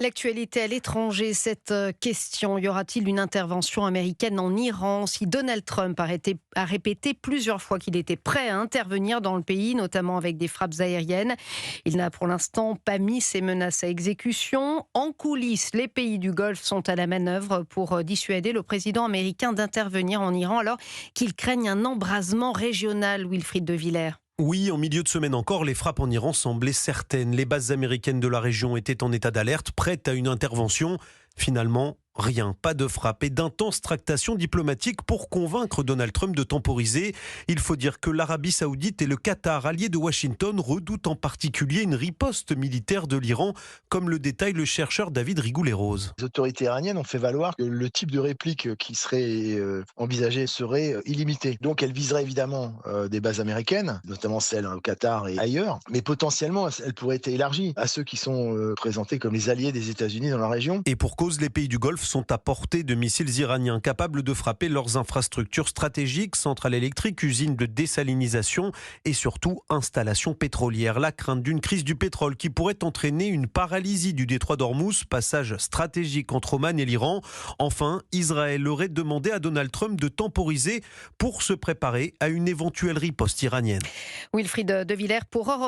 L'actualité à l'étranger, cette question, y aura-t-il une intervention américaine en Iran si Donald Trump a répété plusieurs fois qu'il était prêt à intervenir dans le pays, notamment avec des frappes aériennes. Il n'a pour l'instant pas mis ses menaces à exécution. En coulisses, les pays du Golfe sont à la manœuvre pour dissuader le président américain d'intervenir en Iran alors qu'ils craignent un embrasement régional, Wilfried de Villers. Oui, en milieu de semaine encore, les frappes en Iran semblaient certaines. Les bases américaines de la région étaient en état d'alerte, prêtes à une intervention. Finalement, rien, pas de frappe et d'intenses tractations diplomatiques pour convaincre Donald Trump de temporiser. Il faut dire que l'Arabie Saoudite et le Qatar, alliés de Washington, redoutent en particulier une riposte militaire de l'Iran, comme le détaille le chercheur David Rigoulet-Rose. Les autorités iraniennes ont fait valoir que le type de réplique qui serait envisagé serait illimité. Donc elle viserait évidemment des bases américaines, notamment celles au Qatar et ailleurs, mais potentiellement elle pourrait être élargie à ceux qui sont présentés comme les alliés des États-Unis dans la région. Et pour cause, les pays du Golfe sont à portée de missiles iraniens capables de frapper leurs infrastructures stratégiques, centrales électriques, usines de désalinisation et surtout installations pétrolières. La crainte d'une crise du pétrole qui pourrait entraîner une paralysie du détroit d'Ormuz, passage stratégique entre Oman et l'Iran. Enfin, Israël aurait demandé à Donald Trump de temporiser pour se préparer à une éventuelle riposte iranienne. Wilfried de Villers pour Europe